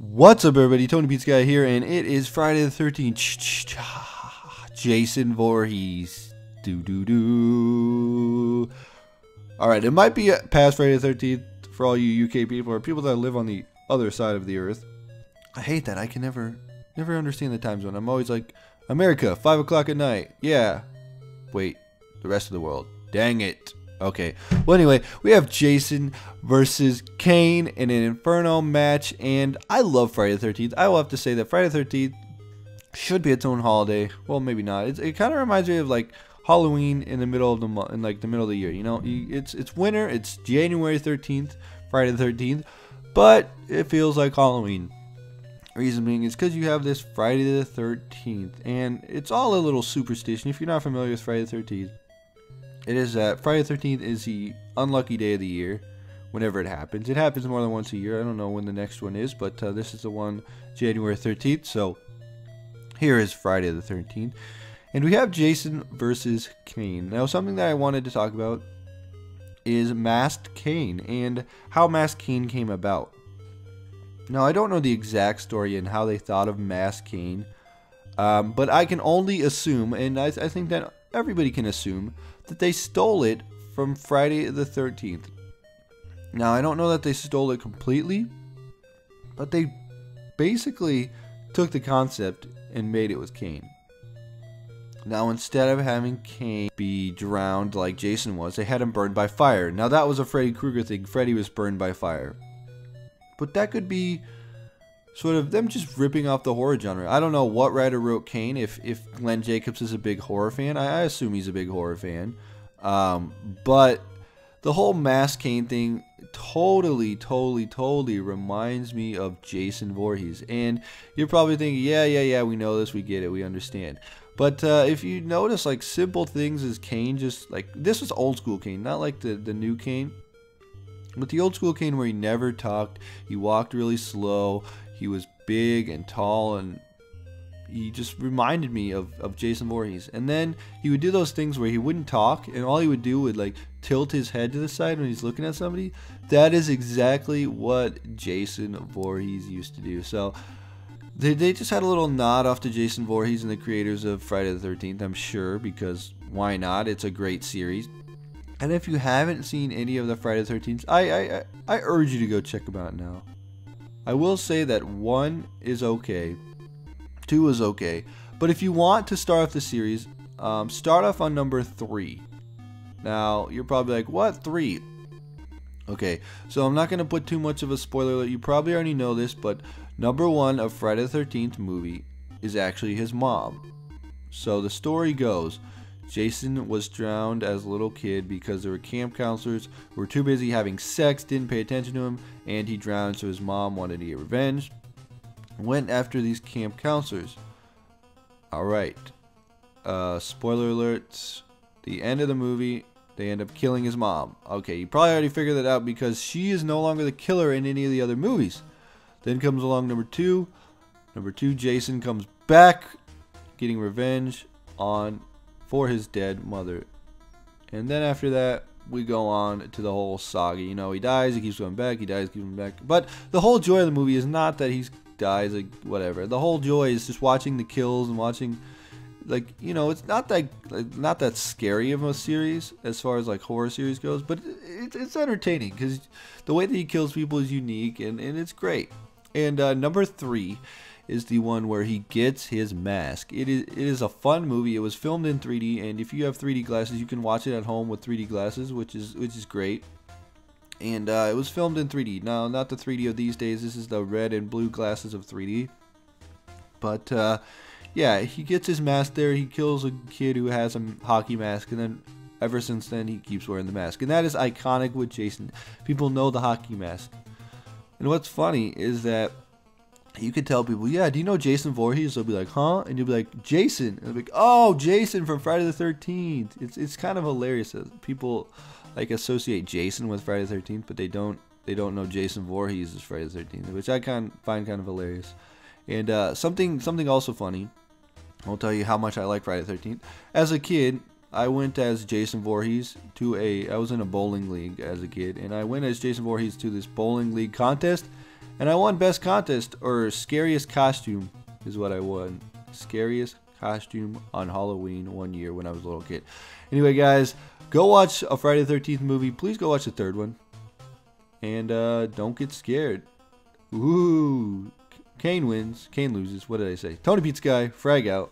What's up, everybody? Tony Pizza Guy here, and it is Friday the 13th. Jason Voorhees. Do. Alright, it might be past Friday the 13th for all you UK people or people that live on the other side of the earth. I hate that. I can never understand the time zone. I'm always like, America, 5 o'clock at night. Yeah. Wait, the rest of the world. Dang it. Okay, well anyway, we have Jason versus Kane in an Inferno match, and I love Friday the 13th. I will have to say that Friday the 13th should be its own holiday. Well, maybe not. It kind of reminds me of like Halloween in the middle of the month, in like the middle of the year. You know, it's winter. It's January 13th, Friday the 13th, but it feels like Halloween. Reason being is because you have this Friday the 13th, and it's all a little superstition. If you're not familiar with Friday the 13th. It is that Friday the 13th is the unlucky day of the year, whenever it happens. It happens more than once a year. I don't know when the next one is, but this is the one January 13th. So here is Friday the 13th. And we have Jason versus Kane. Now, something that I wanted to talk about is Masked Kane and how Masked Kane came about. Now, I don't know the exact story and how they thought of Masked Kane, but I can only assume, and I think that everybody can assume, that they stole it from Friday the 13th. Now, I don't know that they stole it completely, but they basically took the concept and made it with Kane. Now, instead of having Kane be drowned like Jason was, they had him burned by fire. Now, that was a Freddy Krueger thing. Freddy was burned by fire. But that could be sort of them just ripping off the horror genre. I don't know what writer wrote Kane. If Glenn Jacobs is a big horror fan, I assume he's a big horror fan. But the whole Masked Kane thing totally reminds me of Jason Voorhees. And you're probably thinking, yeah, we know this, we get it, we understand. But if you notice, like, simple things as Kane, just like this was old school Kane, not like the new Kane. But the old school Kane where he never talked, he walked really slow, he was big and tall, and he just reminded me of Jason Voorhees. And then he would do those things where he wouldn't talk, and all he would do would like tilt his head to the side when he's looking at somebody. That is exactly what Jason Voorhees used to do. So they just had a little nod off to Jason Voorhees and the creators of Friday the 13th, I'm sure, because why not? It's a great series. And if you haven't seen any of the Friday the 13th, I urge you to go check them out now. I will say that 1 is okay, 2 is okay, but if you want to start off the series, start off on number 3. Now, you're probably like, what, 3? Okay, so I'm not going to put too much of a spoiler alert. You probably already know this, but number 1 of Friday the 13th movie is actually his mom. So the story goes, Jason was drowned as a little kid because there were camp counselors who were too busy having sex, didn't pay attention to him, and he drowned, so his mom wanted to get revenge. Went after these camp counselors. Alright. Spoiler alert. The end of the movie, they end up killing his mom. Okay, you probably already figured that out because she is no longer the killer in any of the other movies. Then comes along number 2. Number 2, Jason comes back, getting revenge for his dead mother. And then after that, we go on to the whole saga. You know, he dies, he keeps going back, he dies, keeps going back. But the whole joy of the movie is not that he dies, like, whatever. The whole joy is just watching the kills and watching, like, you know, it's not that scary of a series as far as, like, horror series goes. But it's entertaining because the way that he kills people is unique, and it's great. And number 3 is the one where he gets his mask. It is a fun movie. It was filmed in 3D, and if you have 3D glasses, you can watch it at home with 3D glasses, which is great. And it was filmed in 3D. Now, not the 3D of these days. This is the red and blue glasses of 3D. But yeah, he gets his mask there. He kills a kid who has a hockey mask, and then ever since then he keeps wearing the mask. And that is iconic with Jason. People know the hockey mask. And what's funny is that you could tell people, yeah, do you know Jason Voorhees? They'll be like, huh? And you'll be like, Jason. And they'll be like, oh, Jason from Friday the 13th. It's kind of hilarious that people like associate Jason with Friday the 13th, but they don't know Jason Voorhees is Friday the 13th, which I find kind of hilarious. And something also funny, I'll tell you how much I like Friday the 13th. As a kid, I went as Jason Voorhees I was in a bowling league as a kid, and I went as Jason Voorhees to this bowling league contest. And I won best contest, or scariest costume is what I won. Scariest costume on Halloween one year when I was a little kid. Anyway, guys, go watch a Friday the 13th movie. Please go watch the third one. And don't get scared. Ooh. Kane wins. Kane loses. What did I say? Tony Pizza Guy. Frag out.